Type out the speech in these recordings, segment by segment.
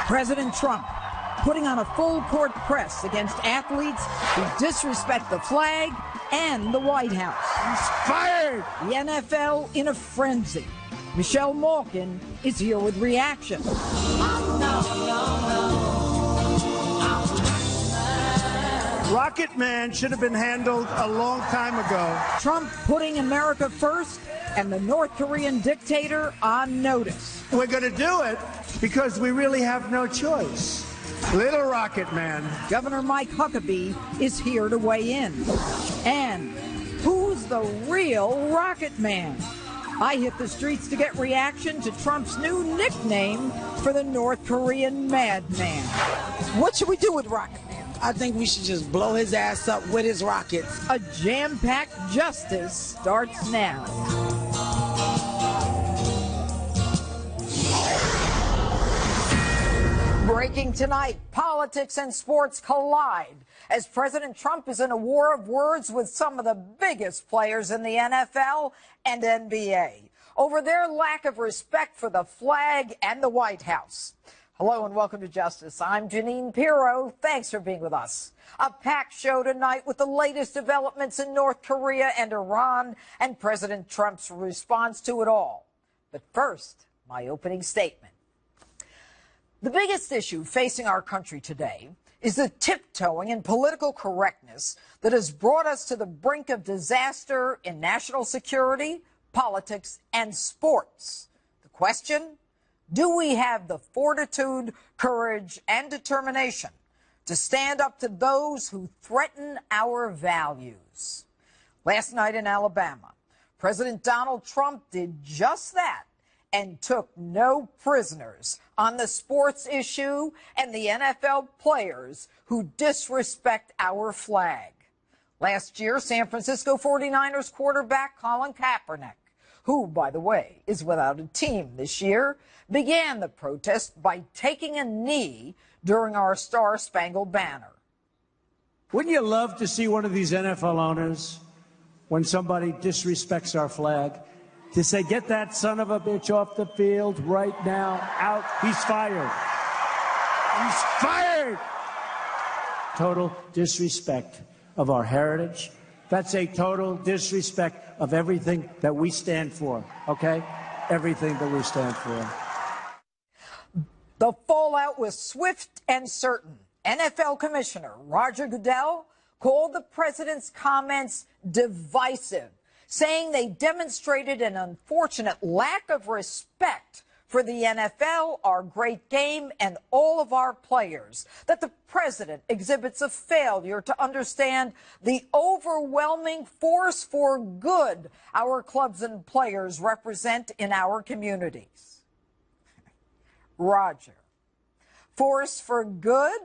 President Trump putting on a full-court press against athletes who disrespect the flag and the White House. He's fired! The NFL in a frenzy. Michelle Malkin is here with reaction. Rocket Man should have been handled a long time ago. Trump putting America first and the North Korean dictator on notice. We're going to do it because we really have no choice. Little Rocket Man. Governor Mike Huckabee is here to weigh in. And who's the real Rocket Man? I hit the streets to get reaction to Trump's new nickname for the North Korean madman. What should we do with Rocket Man? I think we should just blow his ass up with his rockets. A jam-packed justice starts now. Breaking tonight, politics and sports collide as President Trump is in a war of words with some of the biggest players in the NFL and NBA over their lack of respect for the flag and the White House. Hello and welcome to Justice. I'm Jeanine Pirro. Thanks for being with us. A packed show tonight with the latest developments in North Korea and Iran and President Trump's response to it all. But first, my opening statement. The biggest issue facing our country today is the tiptoeing and political correctness that has brought us to the brink of disaster in national security, politics, and sports. The question? Do we have the fortitude, courage, and determination to stand up to those who threaten our values? Last night in Alabama, President Donald Trump did just that and took no prisoners on the sports issue and the NFL players who disrespect our flag. Last year, San Francisco 49ers quarterback Colin Kaepernick, who, by the way, is without a team this year, began the protest by taking a knee during our Star-Spangled Banner. Wouldn't you love to see one of these NFL owners, when somebody disrespects our flag, to say, get that son of a bitch off the field right now, out, he's fired. He's fired! Total disrespect of our heritage. That's a total disrespect of everything that we stand for, okay? Everything that we stand for. The fallout was swift and certain. NFL Commissioner Roger Goodell called the president's comments divisive, saying they demonstrated an unfortunate lack of respect for the NFL, our great game, and all of our players, that the president exhibits a failure to understand the overwhelming force for good our clubs and players represent in our communities. Roger, force for good?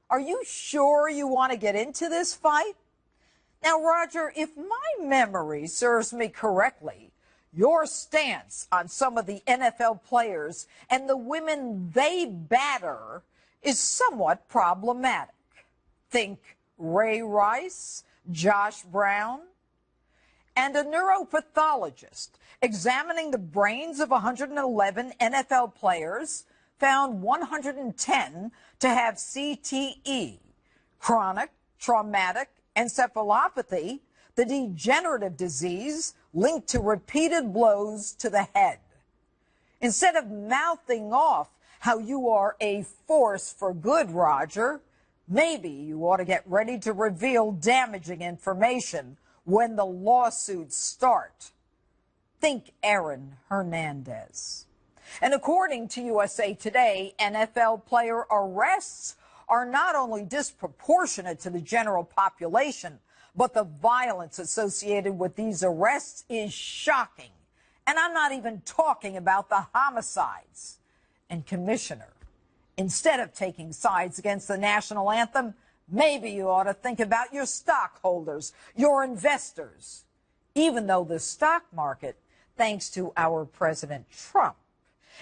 Are you sure you want to get into this fight? Now, Roger, if my memory serves me correctly, your stance on some of the NFL players and the women they batter is somewhat problematic. Think Ray Rice, Josh Brown, and a neuropathologist examining the brains of 111 NFL players found 110 to have CTE, chronic traumatic encephalopathy, the degenerative disease linked to repeated blows to the head. Instead of mouthing off how you are a force for good, Roger, maybe you ought to get ready to reveal damaging information when the lawsuits start. Think Aaron Hernandez. And according to USA Today, NFL player arrests are not only disproportionate to the general population, but the violence associated with these arrests is shocking. And I'm not even talking about the homicides. And Commissioner, instead of taking sides against the national anthem, maybe you ought to think about your stockholders, your investors. Even though the stock market, thanks to our President Trump,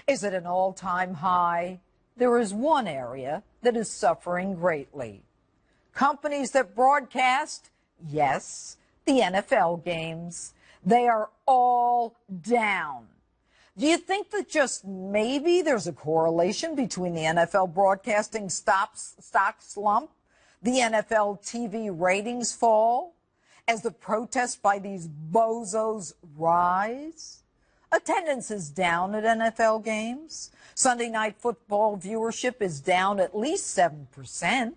is at an all-time high, there is one area that is suffering greatly. Companies that broadcast, yes, the NFL games, they are all down. Do you think that just maybe there's a correlation between the NFL broadcasting stock slump, the NFL TV ratings fall, as the protests by these bozos rise? Attendance is down at NFL games. Sunday night football viewership is down at least 7%.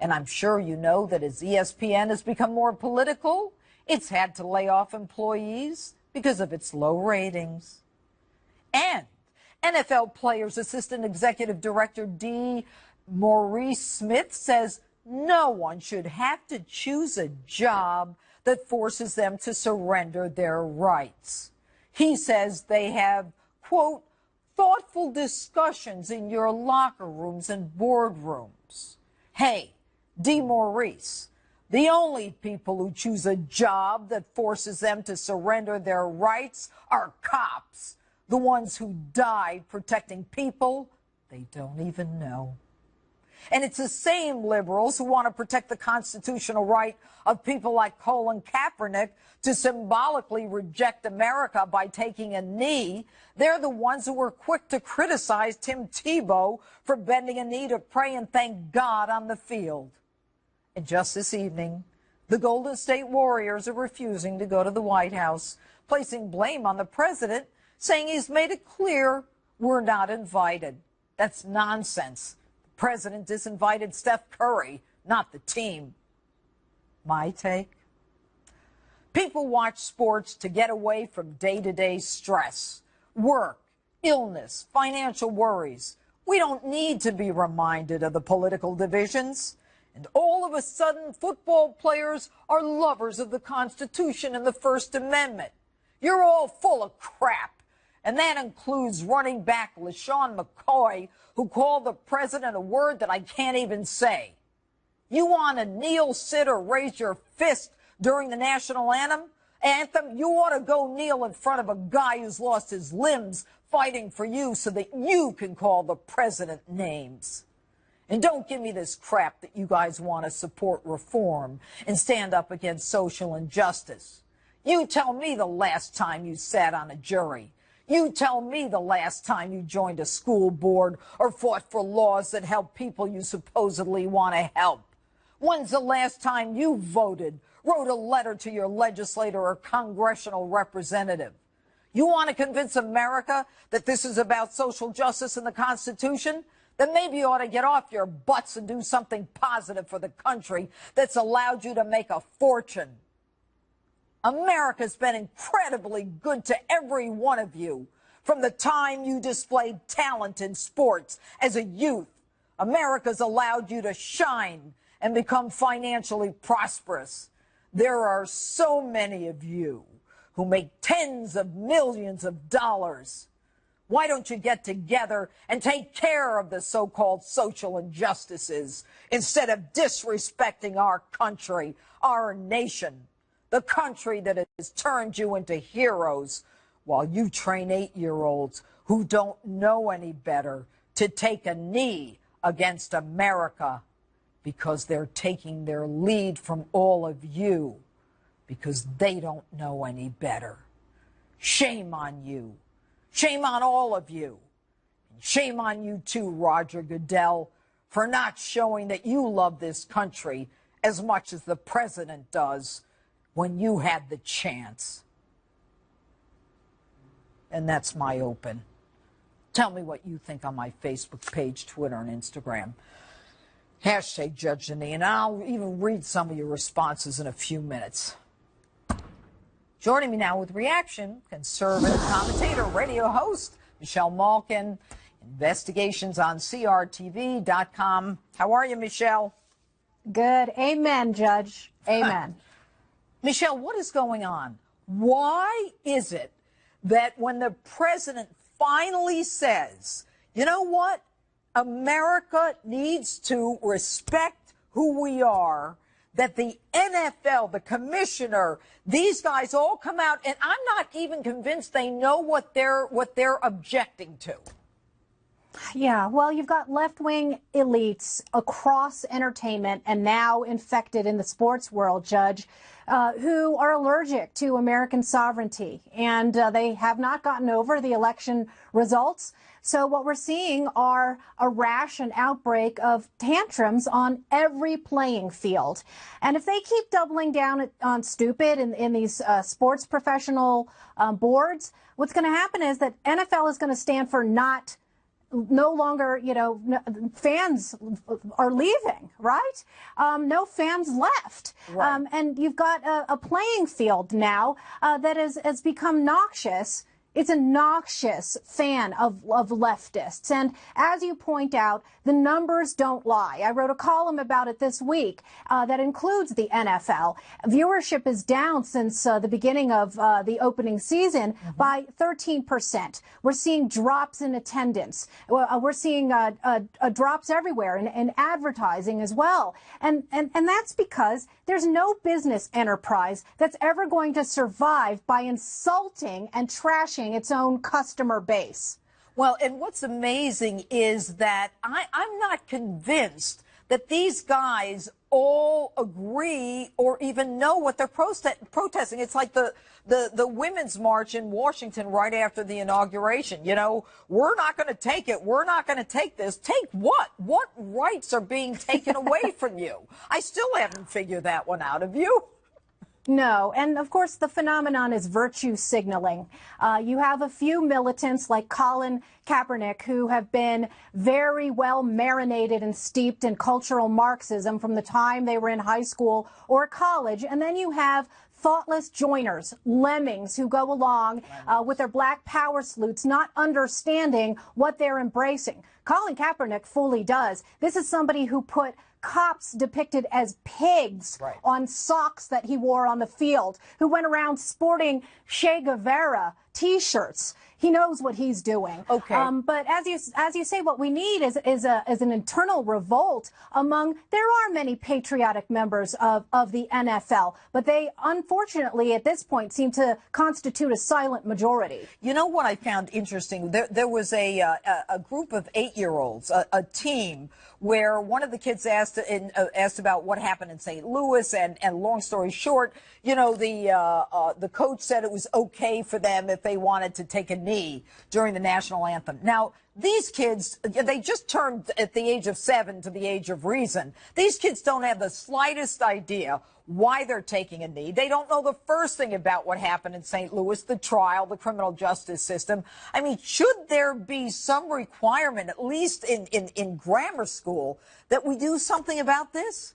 And I'm sure you know that as ESPN has become more political, it's had to lay off employees because of its low ratings. And NFL Players Assistant Executive Director D. Maurice Smith says no one should have to choose a job that forces them to surrender their rights. He says they have, quote, thoughtful discussions in your locker rooms and boardrooms. Hey, D. Maurice, the only people who choose a job that forces them to surrender their rights are cops, the ones who died protecting people they don't even know. And it's the same liberals who want to protect the constitutional right of people like Colin Kaepernick to symbolically reject America by taking a knee. They're the ones who were quick to criticize Tim Tebow for bending a knee to pray and thank God on the field. And just this evening, the Golden State Warriors are refusing to go to the White House, placing blame on the president, saying he's made it clear we're not invited. That's nonsense. The president disinvited Steph Curry, not the team. My take? People watch sports to get away from day-to-day stress, work, illness, financial worries. We don't need to be reminded of the political divisions. And all of a sudden, football players are lovers of the Constitution and the First Amendment. You're all full of crap. And that includes running back LaShawn McCoy, who called the president a word that I can't even say. You want to kneel, sit, or raise your fist during the national anthem? You ought to go kneel in front of a guy who's lost his limbs fighting for you so that you can call the president names. And don't give me this crap that you guys want to support reform and stand up against social injustice. You tell me the last time you sat on a jury. You tell me the last time you joined a school board or fought for laws that help people you supposedly want to help. When's the last time you voted, wrote a letter to your legislator or congressional representative? You want to convince America that this is about social justice and the Constitution? Then maybe you ought to get off your butts and do something positive for the country that's allowed you to make a fortune. America's been incredibly good to every one of you. From the time you displayed talent in sports as a youth, America's allowed you to shine and become financially prosperous. There are so many of you who make tens of millions of dollars. Why don't you get together and take care of the so-called social injustices instead of disrespecting our country, our nation? The country that has turned you into heroes while you train 8-year-olds who don't know any better to take a knee against America because they're taking their lead from all of you because they don't know any better. Shame on you. Shame on all of you. And shame on you too, Roger Goodell, for not showing that you love this country as much as the president does when you had the chance. And that's my open. Tell me what you think on my Facebook page, Twitter, and Instagram. Hashtag Judge Jeanine, and I'll even read some of your responses in a few minutes. Joining me now with reaction, conservative commentator, radio host, Michelle Malkin, investigations on CRTV.com. How are you, Michelle? Good. Amen, Judge. Amen. Michelle, what is going on? Why is it that when the president finally says, you know what, America needs to respect who we are, that the NFL, the commissioner, these guys all come out, and I'm not even convinced they know what they're objecting to. Yeah, well, you've got left-wing elites across entertainment and now infected in the sports world, Judge, who are allergic to American sovereignty. And they have not gotten over the election results. So what we're seeing are a rash and outbreak of tantrums on every playing field. And if they keep doubling down on stupid in these sports professional boards, what's going to happen is that NFL is going to stand for no longer, fans are leaving, right? No fans left. Right. And you've got a playing field now that has become noxious. It's a noxious fan of leftists. And as you point out, the numbers don't lie. I wrote a column about it this week that includes the NFL. Viewership is down since the beginning of the opening season by 13%. We're seeing drops in attendance. We're seeing drops everywhere in advertising as well. And that's because there's no business enterprise that's ever going to survive by insulting and trashing its own customer base. Well, and what's amazing is that I'm not convinced that these guys all agree or even know what they're protesting. It's like the Women's March in Washington right after the inauguration. We're not going to take it. We're not going to take this. Take what? What rights are being taken away from you? I still haven't figured that one out. Have you? No. And of course, the phenomenon is virtue signaling. You have a few militants like Colin Kaepernick who have been very well marinated and steeped in cultural Marxism from the time they were in high school or college. And then you have thoughtless joiners, lemmings who go along with their black power salutes, not understanding what they're embracing. Colin Kaepernick fully does. This is somebody who put cops depicted as pigs on socks that he wore on the field, who went around sporting Che Guevara T-shirts. He knows what he's doing. Okay. But as you say, what we need is an internal revolt among. There are many patriotic members of the NFL, but they unfortunately at this point seem to constitute a silent majority. You know what I found interesting? There was a group of 8-year-olds, a team, where one of the kids asked about what happened in St. Louis, and long story short, the coach said it was okay for them if they wanted to take a knee during the national anthem. Now, these kids, they just turned at the age of 7 to the age of reason. These kids don't have the slightest idea why they're taking a knee. They don't know the first thing about what happened in St. Louis, the trial, the criminal justice system. I mean, should there be some requirement, at least in grammar school, that we do something about this?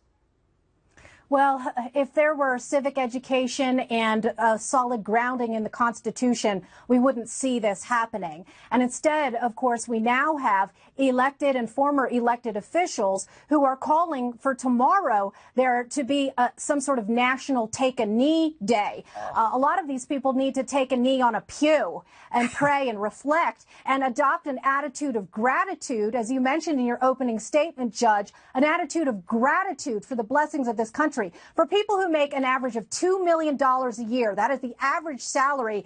Well, if there were civic education and a solid grounding in the Constitution, we wouldn't see this happening. And instead, of course, we now have elected and former elected officials who are calling for tomorrow there to be some sort of national take a knee day. A lot of these people need to take a knee on a pew and pray and reflect and adopt an attitude of gratitude, as you mentioned in your opening statement, Judge, an attitude of gratitude for the blessings of this country. For people who make an average of $2 million a year, that is the average salary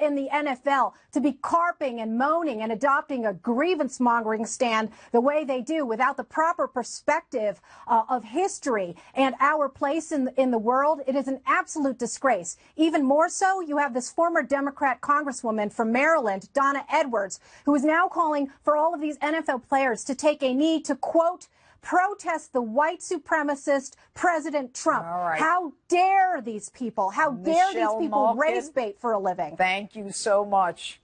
in the NFL, to be carping and moaning and adopting a grievance-mongering stand the way they do without the proper perspective of history and our place in the world, it is an absolute disgrace. Even more so, you have this former Democrat congresswoman from Maryland, Donna Edwards, who is now calling for all of these NFL players to take a knee to, quote, protest the white supremacist President Trump. All right. How dare these people? How dare these Michelle people Malkin, raise bait for a living? Thank you so much.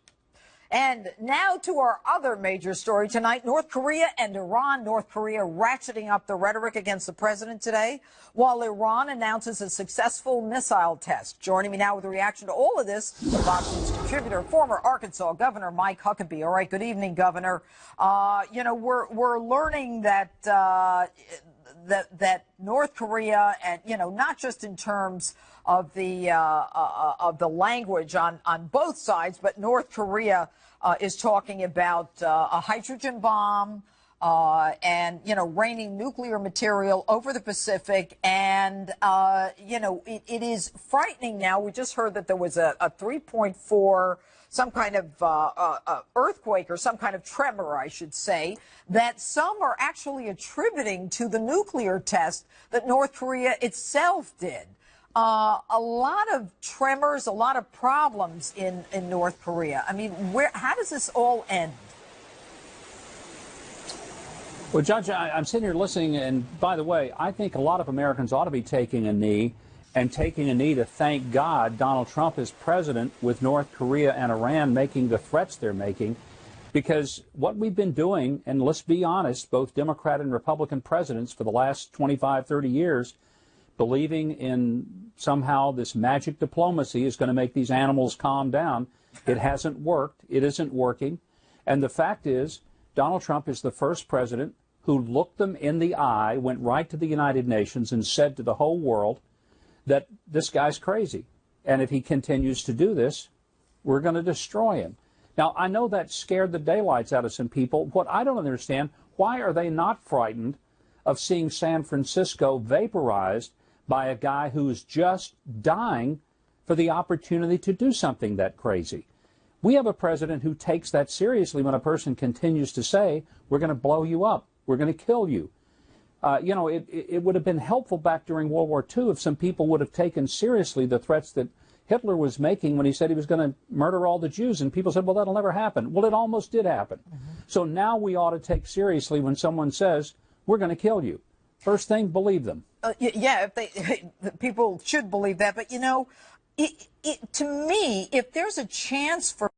And now to our other major story tonight, North Korea and Iran. North Korea ratcheting up the rhetoric against the president today, while Iran announces a successful missile test. Joining me now with a reaction to all of this, Fox News contributor, former Arkansas Governor Mike Huckabee. All right, good evening, Governor. We're learning that that North Korea, and not just in terms of the language on both sides, but North Korea is talking about a hydrogen bomb, and, raining nuclear material over the Pacific. And, it is frightening now. We just heard that there was a 3.4, some kind of earthquake or some kind of tremor, I should say, that some are actually attributing to the nuclear test that North Korea itself did. A lot of tremors, a lot of problems in North Korea. I mean, how does this all end? Well, Judge, I'm sitting here listening, and by the way, I think a lot of Americans ought to be taking a knee to thank God Donald Trump is president with North Korea and Iran making the threats they're making, because what we've been doing, and let's be honest, both Democrat and Republican presidents for the last 25, 30 years, believing in somehow this magic diplomacy is going to make these animals calm down. It hasn't worked. It isn't working. And the fact is, Donald Trump is the first president who looked them in the eye, went right to the United Nations and said to the whole world that this guy's crazy. And if he continues to do this, we're going to destroy him. Now, I know that scared the daylights out of some people. What I don't understand, why are they not frightened of seeing San Francisco vaporized by a guy who's just dying for the opportunity to do something that crazy? We have a president who takes that seriously when a person continues to say, we're going to blow you up, we're going to kill you. It would have been helpful back during World War II if some people would have taken seriously the threats that Hitler was making when he said he was going to murder all the Jews. And people said, well, that'll never happen. Well, it almost did happen. So now we ought to take seriously when someone says, we're going to kill you. First thing, believe them. Yeah, people should believe that. But, to me, if there's a chance for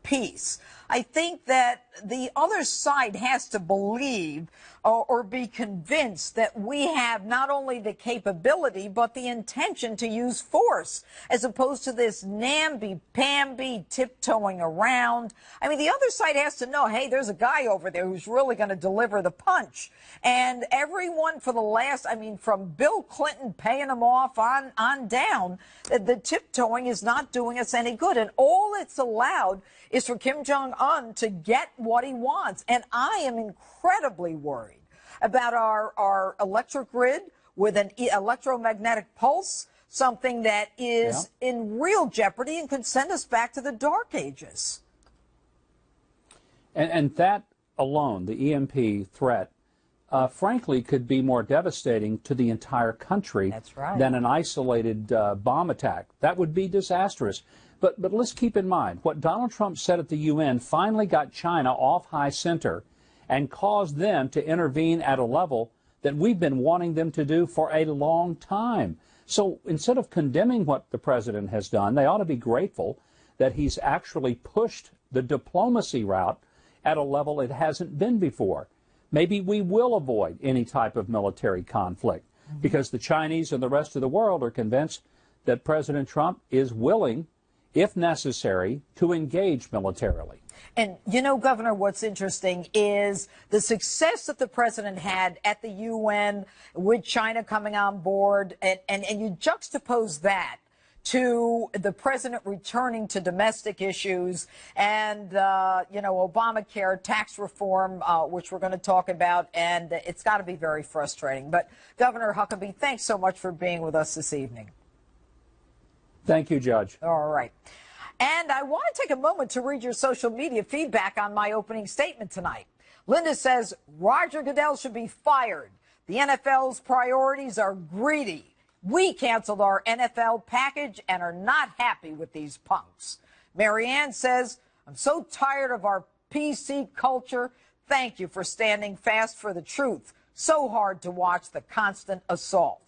peace, I think that the other side has to believe or be convinced that we have not only the capability but the intention to use force, as opposed to this namby-pamby tiptoeing around. I mean, the other side has to know, hey, there's a guy over there who's really going to deliver the punch. And everyone for the last, from Bill Clinton paying them off on down, the tiptoeing is not doing us any good. And all it's allowed is for Kim Jong-un to get what he wants. And I am incredibly worried about our electric grid with an electromagnetic pulse, something that is in real jeopardy and could send us back to the dark ages. And that alone, the EMP threat, frankly, could be more devastating to the entire country than an isolated bomb attack. That would be disastrous. But let's keep in mind, what Donald Trump said at the UN finally got China off high center and caused them to intervene at a level that we've been wanting them to do for a long time. So instead of condemning what the president has done, they ought to be grateful that he's actually pushed the diplomacy route at a level it hasn't been before. Maybe we will avoid any type of military conflict because the Chinese and the rest of the world are convinced that President Trump is willing, if necessary, to engage militarily. And, Governor, what's interesting is the success that the president had at the UN with China coming on board. And you juxtapose that to the president returning to domestic issues and, Obamacare, tax reform, which we're going to talk about. And it's got to be very frustrating. But, Governor Huckabee, thanks so much for being with us this evening. Thank you, Judge. All right. And I want to take a moment to read your social media feedback on my opening statement tonight. Linda says, Roger Goodell should be fired. The NFL's priorities are greedy. We canceled our NFL package and are not happy with these punks. Marianne says, I'm so tired of our PC culture. Thank you for standing fast for the truth. So hard to watch the constant assault.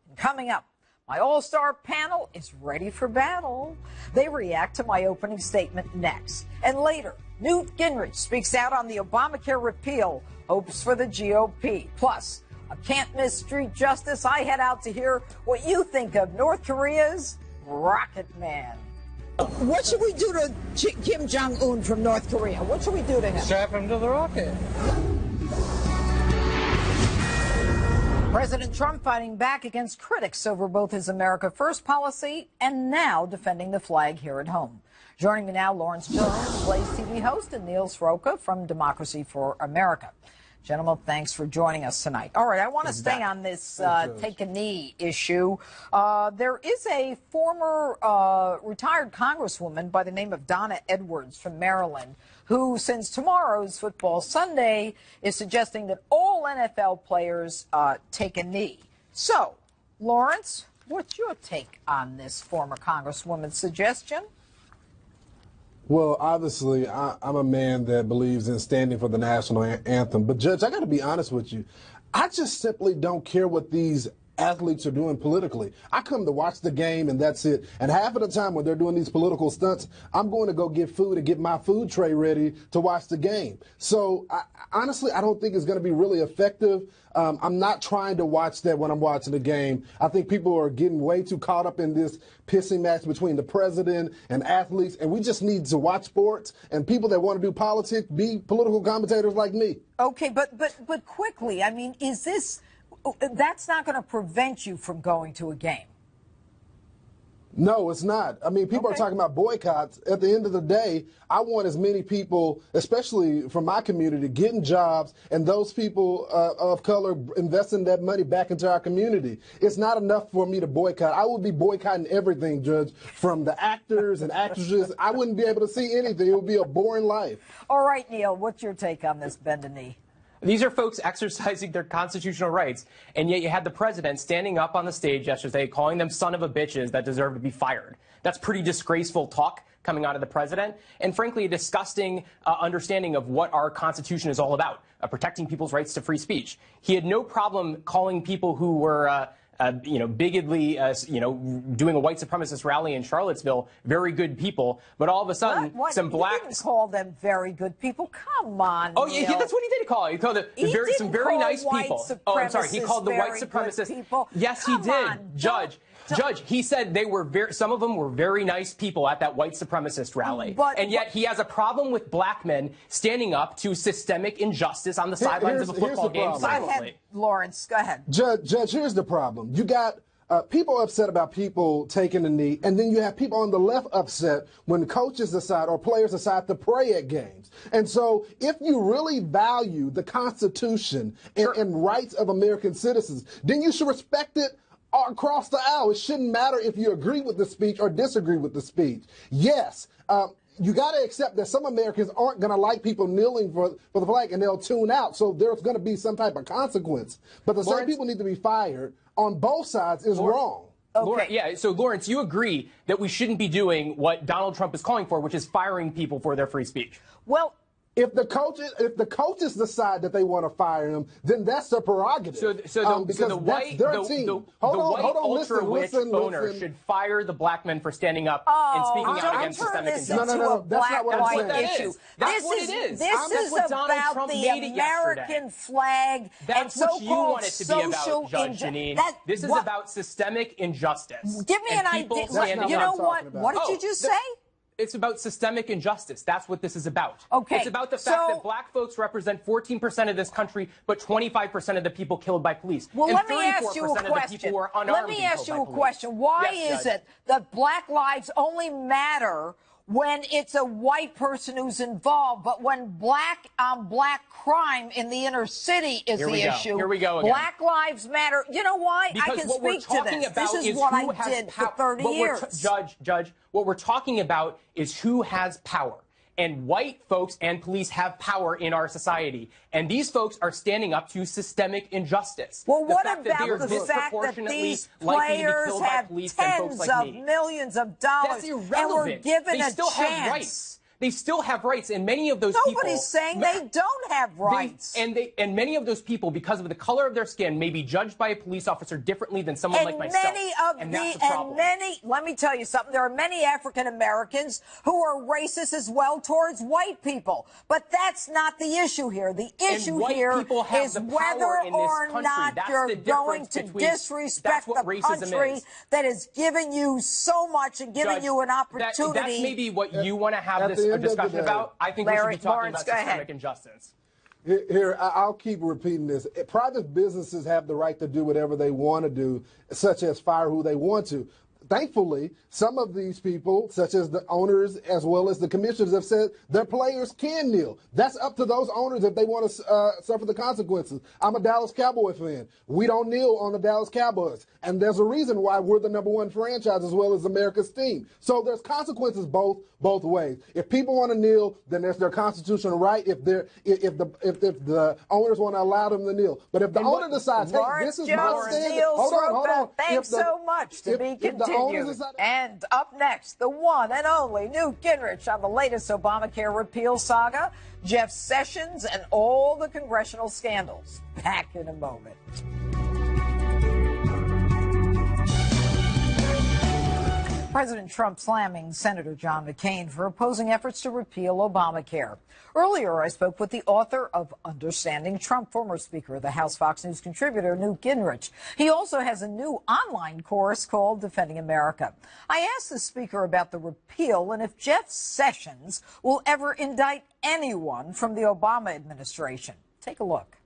And coming up, my all-star panel is ready for battle. They react to my opening statement next. And later, Newt Gingrich speaks out on the Obamacare repeal, hopes for the GOP. Plus, a can't-miss street justice. I head out to hear what you think of North Korea's Rocket Man. What should we do to Kim Jong-un from North Korea? What should we do to him? Strap him to the rocket. President Trump fighting back against critics over both his America First policy and now defending the flag here at home. Joining me now, Lawrence Jones, Blaze TV host, and Neil Sroka from Democracy for America. Gentlemen, thanks for joining us tonight. All right, I want to stay on this take a knee issue. There is a former retired congresswoman by the name of Donna Edwards from Maryland who, since tomorrow's Football Sunday, is suggesting that all NFL players take a knee. So, Lawrence, what's your take on this former congresswoman's suggestion? Well, obviously, I'm a man that believes in standing for the national anthem. But, Judge, I got to be honest with you. I just simply don't care what these athletes are doing politically. I come to watch the game, and that's it. And half of the time when they're doing these political stunts, I'm going to go get food and get my food tray ready to watch the game. So, honestly, I don't think it's going to be really effective. I'm not trying to watch that when I'm watching the game. I think people are getting way too caught up in this pissing match between the president and athletes, and we just need to watch sports, and people that want to do politics be political commentators like me. Okay, but quickly, I mean, is this... That's not going to prevent you from going to a game. No, it's not. I mean, people are talking about boycotts. At the end of the day, I want as many people, especially from my community, getting jobs, and those people of color investing that money back into our community. It's not enough for me to boycott. I would be boycotting everything, Judge, from the actors and actresses. I wouldn't be able to see anything. It would be a boring life. All right, Neil, what's your take on this bend a knee? These are folks exercising their constitutional rights, and yet you had the president standing up on the stage yesterday calling them son of a bitches that deserve to be fired. That's pretty disgraceful talk coming out of the president, and frankly a disgusting understanding of what our Constitution is all about, protecting people's rights to free speech. He had no problem calling people who were bigotedly, doing a white supremacist rally in Charlottesville, very good people. But all of a sudden, some black... He didn't call them very good people. Come on, Oh, Neil. yeah, that's what he did call it. He called it some very nice people. Oh, I'm sorry. He called the white supremacists. People. Yes, he did. Judge, he said they were some of them were very nice people at that white supremacist rally. And yet he has a problem with black men standing up to systemic injustice on the sidelines of a football game silently. Go ahead, Lawrence, go ahead. Judge, here's the problem. You got people upset about people taking a knee, and then you have people on the left upset when coaches decide or players decide to pray at games. And so if you really value the Constitution and rights of American citizens, then you should respect it across the aisle. It shouldn't matter if you agree with the speech or disagree with the speech. Yes, you got to accept that some Americans aren't going to like people kneeling for the flag, and they'll tune out. So there's going to be some type of consequence. But to say people need to be fired on both sides is wrong. Okay. So, Lawrence, you agree that we shouldn't be doing what Donald Trump is calling for, which is firing people for their free speech? Well, if the coaches decide that they want to fire him, then that's their prerogative. So the white ultra-rich owner should fire the black men for standing up and speaking out against systemic injustice. No, that's not what I'm saying. Issue. That's what it is. This is about the American flag and so-called social injustice. Jeanine. This is about systemic injustice. Give me an idea. You know what? What did you just say? It's about systemic injustice. That's what this is about. Okay. It's about the fact that black folks represent 14% of this country, but 25% of the people killed by police. Well, and let me ask you a question. Let me ask you a question. Why is it that black lives only matter when it's a white person who's involved, but when black on black crime in the inner city is the issue? Here we go again. Black lives matter. You know why? Because I can speak to this. This is what I did for 30 years. Judge, what we're talking about is who has power. And white folks and police have power in our society. And these folks are standing up to systemic injustice. Well, what about the fact that these players have tens of millions of dollars and were given a chance? They still have rights, and many of those people... Nobody's saying they don't have rights. And many of those people, because of the color of their skin, may be judged by a police officer differently than someone like myself. Let me tell you something. There are many African Americans who are racist as well towards white people. But that's not the issue here. The issue here is whether or not you're going to disrespect the country that has given you so much and given you an opportunity. That's maybe what you want to have this discussion about. I think we should be talking about systemic injustice. Here, I'll keep repeating this. Private businesses have the right to do whatever they want to do, such as fire who they want to. thankfully, some of these people, such as the owners as well as the commissioners, have said their players can kneel. That's up to those owners if they want to suffer the consequences. I'm a Dallas Cowboy fan. We don't kneel on the Dallas Cowboys. And there's a reason why we're the #1 franchise as well as America's team. So there's consequences both ways. If people want to kneel, then there's their constitutional right. If the owners want to allow them to kneel. But if the owner decides, hey, this is my stand. Hold on. Thanks so much. To be continued. And up next, the one and only Newt Gingrich on the latest Obamacare repeal saga, Jeff Sessions, and all the congressional scandals. Back in a moment. President Trump slamming Senator John McCain for opposing efforts to repeal Obamacare. Earlier, I spoke with the author of Understanding Trump, former Speaker of the House, Fox News contributor Newt Gingrich. He also has a new online course called Defending America. I asked the speaker about the repeal and if Jeff Sessions will ever indict anyone from the Obama administration. Take a look.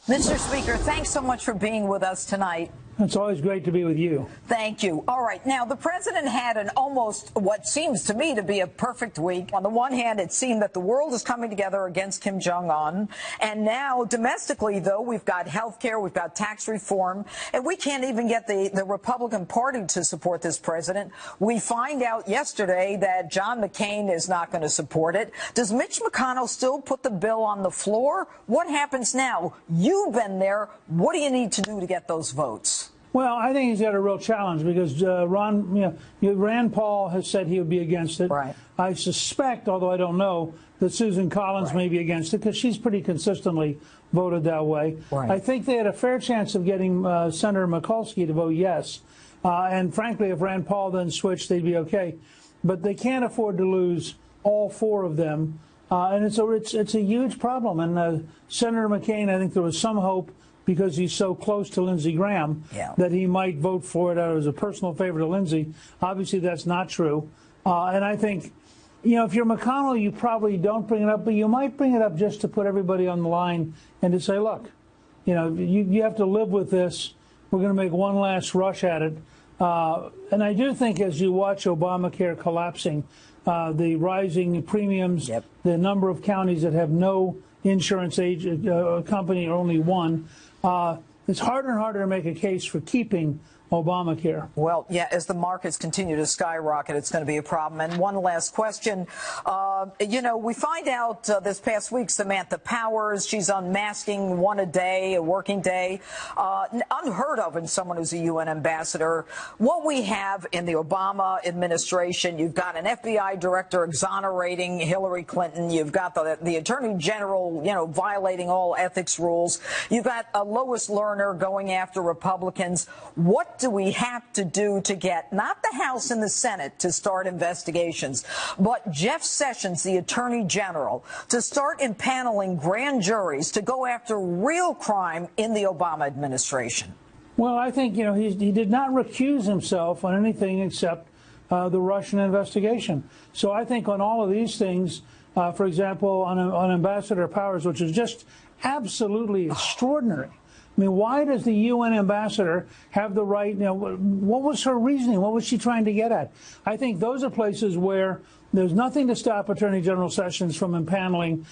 Mr. Speaker, thanks so much for being with us tonight. It's always great to be with you. Thank you. All right. Now, the president had an almost what seems to me to be a perfect week. On the one hand, it seemed that the world is coming together against Kim Jong-un. And now, domestically, though, we've got health care, we've got tax reform, and we can't even get the Republican Party to support this president. We find out yesterday that John McCain is not going to support it. Does Mitch McConnell still put the bill on the floor? What happens now? You've been there. What do you need to do to get those votes? Well, I think he's got a real challenge because Rand Paul has said he would be against it. Right. I suspect, although I don't know, that Susan Collins may be against it because she's pretty consistently voted that way. Right. I think they had a fair chance of getting Senator Mikulski to vote yes. And frankly, if Rand Paul then switched, they'd be okay. But they can't afford to lose all four of them. And it's a huge problem. And Senator McCain, I think there was some hope because he's so close to Lindsey Graham that he might vote for it as a personal favor to Lindsey. Obviously, that's not true. And I think, if you're McConnell, you probably don't bring it up, but you might bring it up just to put everybody on the line and to say, look, you have to live with this. We're going to make one last rush at it. And I do think as you watch Obamacare collapsing, the rising premiums, the number of counties that have no insurance company or only one, it's harder and harder to make a case for keeping Obamacare. Well, yeah, as the markets continue to skyrocket, it's going to be a problem. And one last question. We find out this past week Samantha Powers, she's unmasking one a day, a working day. Unheard of in someone who's a UN ambassador. What we have in the Obama administration, you've got an FBI director exonerating Hillary Clinton. You've got the attorney general, violating all ethics rules. You've got Lois Lerner going after Republicans. What do we have to do to get not the House and the Senate to start investigations, but Jeff Sessions, the Attorney General, to start impaneling grand juries to go after real crime in the Obama administration? Well, I think, he did not recuse himself on anything except the Russian investigation. So I think on all of these things, for example, on Ambassador Powers, which is just absolutely extraordinary. I mean, why does the UN ambassador have the right? What was her reasoning? What was she trying to get at? I think those are places where there's nothing to stop Attorney General Sessions from impaneling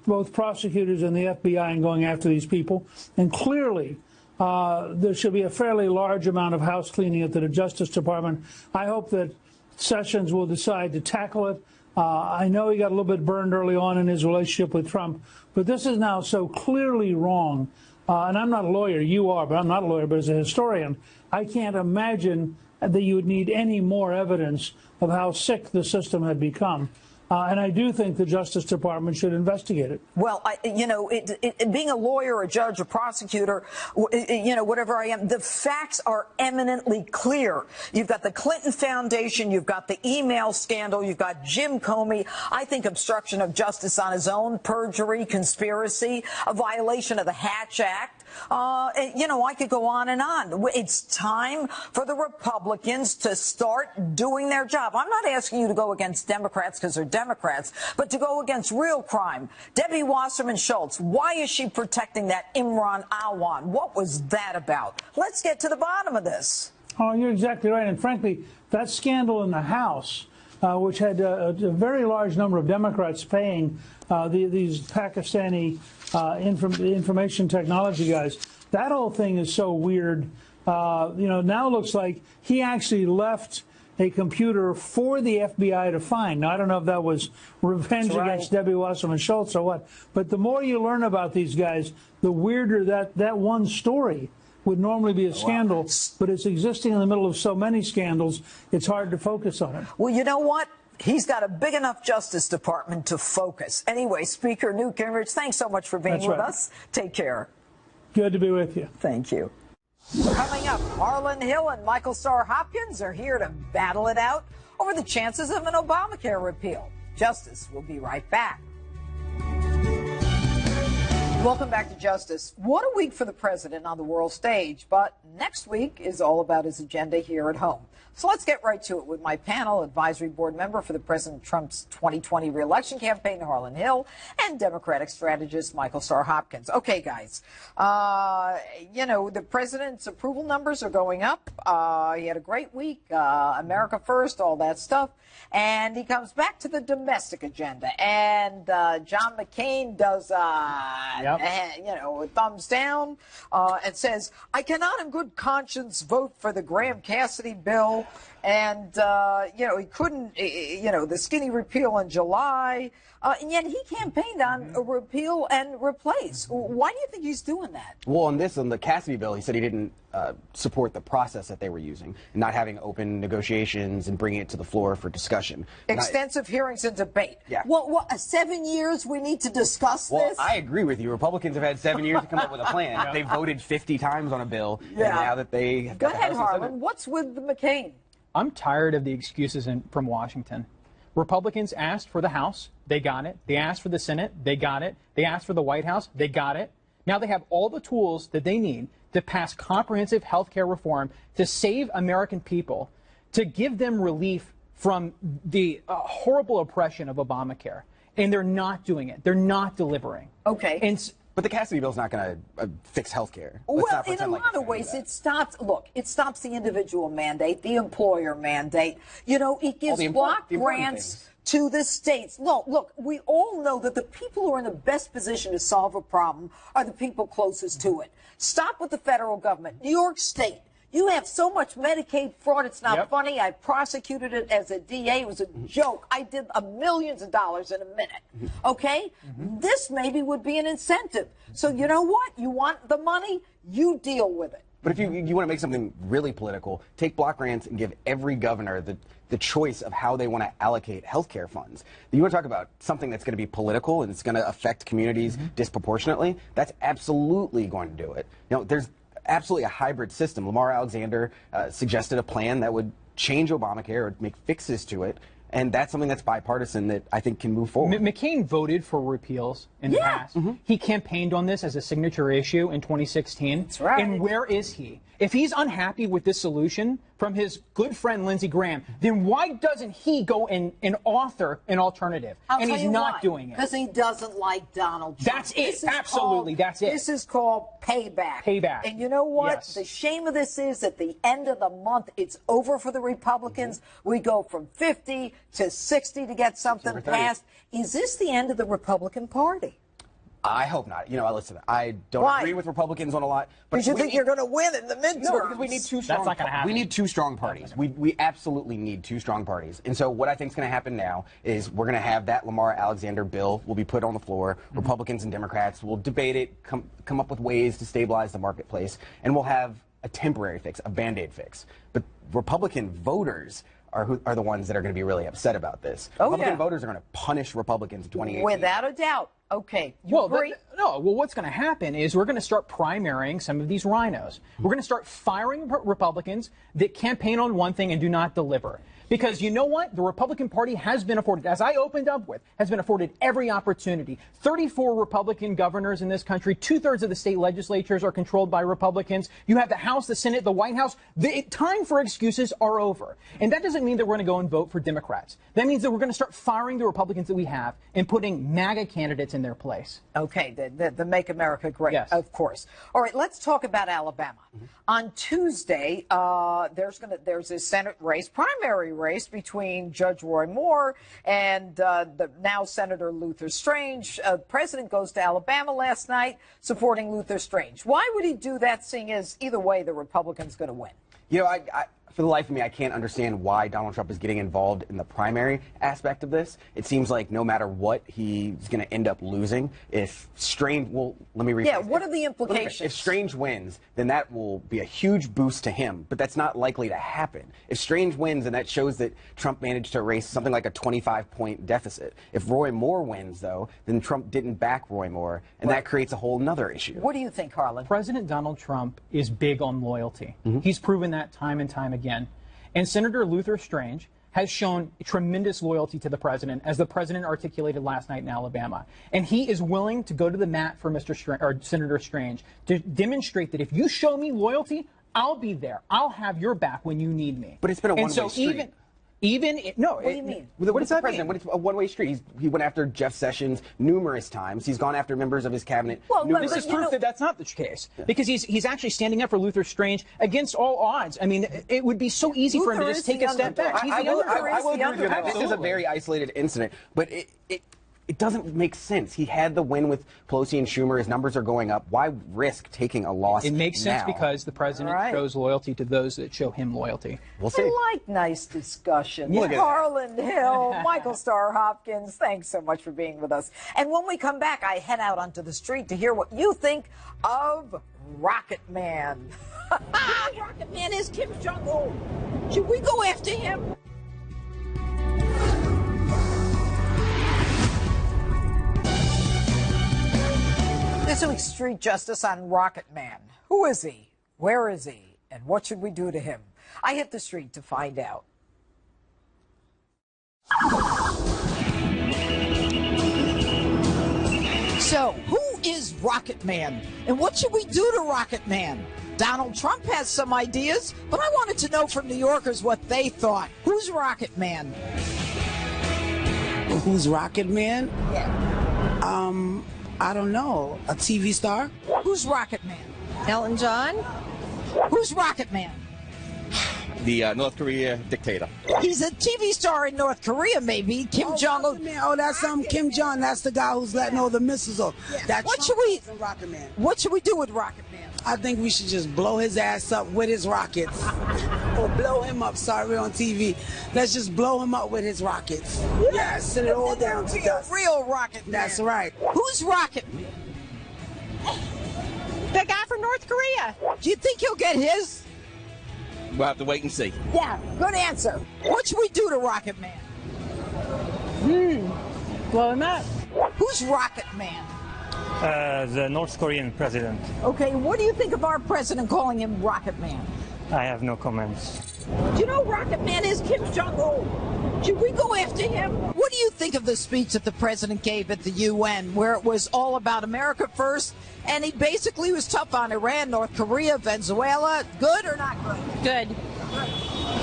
both prosecutors and the FBI and going after these people. And clearly, there should be a fairly large amount of house cleaning at the Justice Department. I hope that Sessions will decide to tackle it. I know he got a little bit burned early on in his relationship with Trump, but this is now so clearly wrong. And I'm not a lawyer. You are, but I'm not a lawyer. But as a historian, I can't imagine that you would need any more evidence of how sick the system had become. And I do think the Justice Department should investigate it. Well, being a lawyer, a judge, a prosecutor, whatever I am, the facts are eminently clear. You've got the Clinton Foundation, you've got the email scandal, you've got Jim Comey. I think obstruction of justice on his own, perjury, conspiracy, a violation of the Hatch Act. I could go on and on. It's time for the Republicans to start doing their job. I'm not asking you to go against Democrats because they're Democrats, but to go against real crime. Debbie Wasserman Schultz, why is she protecting that Imran Awan? What was that about? Let's get to the bottom of this. Oh, you're exactly right. And frankly, that scandal in the House, which had a very large number of Democrats paying these Pakistani information technology guys, that whole thing is so weird. Now it looks like he actually left a computer for the FBI to find. Now, I don't know if that was revenge against Debbie Wasserman Schultz or what, but the more you learn about these guys, the weirder that one story would normally be a scandal, but it's existing in the middle of so many scandals, it's hard to focus on it. Well, you know what? He's got a big enough Justice Department to focus. Anyway, Speaker Newt Gingrich, thanks so much for being with us. Take care. Good to be with you. Thank you. Coming up, Harlan Hill and Michael Starr Hopkins are here to battle it out over the chances of an Obamacare repeal. Justice will be right back. Welcome back to Justice. What a week for the president on the world stage, but next week is all about his agenda here at home. So let's get right to it with my panel, advisory board member for the President Trump's 2020 reelection campaign, Harlan Hill, and Democratic strategist Michael Starr Hopkins. Okay, guys, the president's approval numbers are going up. He had a great week, America First, all that stuff. And he comes back to the domestic agenda. And John McCain does, a thumbs down and says, I cannot in good conscience vote for the Graham Cassidy bill. And, he couldn't, the skinny repeal in July. And yet he campaigned on a repeal and replace. Why do you think he's doing that? Well, on the Cassidy bill, he said he didn't support the process that they were using, not having open negotiations and bringing it to the floor for discussion. Extensive hearings and debate. Yeah. Well, 7 years we need to discuss this? Well, I agree with you. Republicans have had 7 years to come up with a plan. They voted 50 times on a bill, and now that they have Go ahead, Harlan. What's with the McCain? I'm tired of the excuses from Washington. Republicans asked for the House. They got it. They asked for the Senate. They got it. They asked for the White House. They got it. Now they have all the tools that they need to pass comprehensive health care reform, to save American people, to give them relief from the horrible oppression of Obamacare. And they're not doing it. They're not delivering. Okay. But the Cassidy bill's not going to fix health care. Well, in a lot of ways, it stops the individual mandate, the employer mandate. It gives block grants to the states. No, look, we all know that the people who are in the best position to solve a problem are the people closest to it. Stop with the federal government. New York State. You have so much Medicaid fraud, it's not funny. I prosecuted it as a DA. It was a joke. I did millions of dollars in a minute. Okay? This maybe would be an incentive. So you know what? You want the money, you deal with it. But if you want to make something really political, take block grants and give every governor the choice of how they want to allocate health care funds. You want to talk about something that's going to be political and it's going to affect communities disproportionately? That's absolutely going to do it. There's absolutely a hybrid system. Lamar Alexander suggested a plan that would change Obamacare or make fixes to it. And that's something that's bipartisan that I think can move forward. McCain voted for repeals in the past. He campaigned on this as a signature issue in 2016. That's right. And where is he? If he's unhappy with this solution from his good friend Lindsey Graham, then why doesn't he go and author an alternative? And he's not doing it. Because he doesn't like Donald Trump. That's it. Absolutely. That's it. This is called payback. Payback. And you know what? Yes. The shame of this is at the end of the month, it's over for the Republicans. We go from 50 to 60 to get something passed. Is this the end of the Republican Party? I hope not. Listen, I don't agree with Republicans on a lot. Because you think you're going to win in the midterms. No, because we need two strong. That's not going to happen. We need two strong parties. We absolutely need two strong parties. And so what I think is going to happen now is we're going to have that Lamar Alexander bill will be put on the floor. Republicans and Democrats will debate it, come up with ways to stabilize the marketplace, and we'll have a temporary fix, a Band-Aid fix. But Republican voters are the ones that are going to be really upset about this. Republican voters are going to punish Republicans in 2018. Without a doubt. Okay. You agree? Well, what's going to happen is we're going to start primarying some of these rhinos. We're going to start firing Republicans that campaign on one thing and do not deliver. Because you know what? The Republican Party has been afforded, as I opened up with, has been afforded every opportunity. 34 Republican governors in this country, 2/3 of the state legislatures are controlled by Republicans. You have the House, the Senate, the White House. The time for excuses are over. And that doesn't mean that we're going to go and vote for Democrats. That means that we're going to start firing the Republicans that we have and putting MAGA candidates in their place. Okay, the Make America Great, yes. Of course. All right, let's talk about Alabama. On Tuesday, there's a Senate race, primary race between Judge Roy Moore and the now Senator Luther Strange. The president goes to Alabama last night supporting Luther Strange. Why would he do that, seeing as either way the Republican's going to win? You know, for the life of me, I can't understand why Donald Trump is getting involved in the primary aspect of this. It seems like no matter what, he's going to end up losing. If Strange, well, let me rephrase. Yeah, what are the implications? If Strange wins, then that will be a huge boost to him, but that's not likely to happen. If Strange wins, then that shows that Trump managed to erase something like a 25-point deficit. If Roy Moore wins, though, then Trump didn't back Roy Moore, and that creates a whole nother issue. What do you think, Harlan? President Donald Trump is big on loyalty. He's proven that time and time again. And Senator Luther Strange has shown tremendous loyalty to the president, as the president articulated last night in Alabama. And he is willing to go to the mat for Senator Strange to demonstrate that if you show me loyalty, I'll be there. I'll have your back when you need me. But it's been a one-way street. What do you mean? What does that mean? When it's a one-way street, he went after Jeff Sessions numerous times. He's gone after members of his cabinet. Well, this is proof that that's not the case, because he's actually standing up for Luther Strange against all odds. I mean, it would be so easy for him to just take a step back. I will agree with you that this is a very isolated incident, but it doesn't make sense. He had the win with Pelosi and Schumer. His numbers are going up. Why risk taking a loss? It makes sense now? because the president shows loyalty to those that show him loyalty. We'll see. I like nice discussion. Look at Harlan Hill, Michael Starr Hopkins, thanks so much for being with us. And when we come back, I head out onto the street to hear what you think of Rocket Man. Rocket Man is Kim Jong-un. Should we go after him? This week's Street Justice on Rocket Man. Who is he? Where is he? And what should we do to him? I hit the street to find out. So, who is Rocket Man? And what should we do to Rocket Man? Donald Trump has some ideas, but I wanted to know from New Yorkers what they thought. Who's Rocket Man? Who's Rocket Man? Yeah. I don't know. A TV star? Who's Rocket Man? Elton John? Who's Rocket Man? The North Korea dictator. He's a TV star in North Korea, maybe. Kim Jong-un. Oh, that's Kim Jong. That's the guy who's letting all the missiles off. Yeah. What should we do with Rocket Man? I think we should just blow his ass up with his rockets. Or blow him up, sorry, on TV. Let's just blow him up with his rockets. Yeah, send it all down to dust. Real Rocket Man. That's right. Who's Rocket Man? The guy from North Korea. Do you think he'll get his? We'll have to wait and see. Yeah, good answer. What should we do to Rocket Man? Blow him up. Who's Rocket Man? The North Korean president. Okay, what do you think of our president calling him Rocket Man? I have no comments. Do you know Rocket Man is Kim Jong-un? Should we go after him? What do you think of the speech that the president gave at the UN, where it was all about America first, and he basically was tough on Iran, North Korea, Venezuela? Good or not good? Good.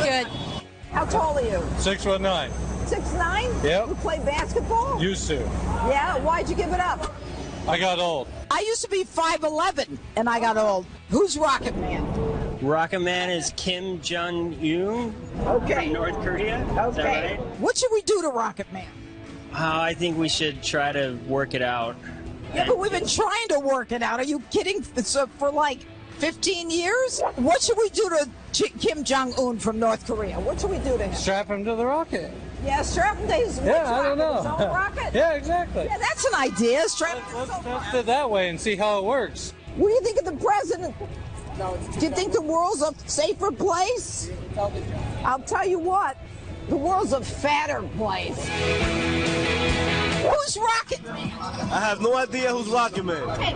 Good. How tall are you? 6'9". 6'9"? Yep. You play basketball? Used to. Yeah, why'd you give it up? I got old. I used to be 5'11", and I got old. Who's Rocket Man? Rocket Man is Kim Jong-un from North Korea. Okay. Is that right? What should we do to Rocket Man? I think we should try to work it out. Yeah, but we've been trying to work it out. Are you kidding? For like 15 years? What should we do to Kim Jong-un from North Korea? What should we do to him? Strap him to the rocket. Yeah, strap him to his I don't know. His own rocket? Yeah, exactly. Yeah, that's an idea. Strap him to his own Let's rocket. do it that way and see how it works. What do you think of the president? Do you think the world's a safer place? I'll tell you what, the world's a fatter place. Who's Rocket Man? I have no idea who's Rocket Man. Hey,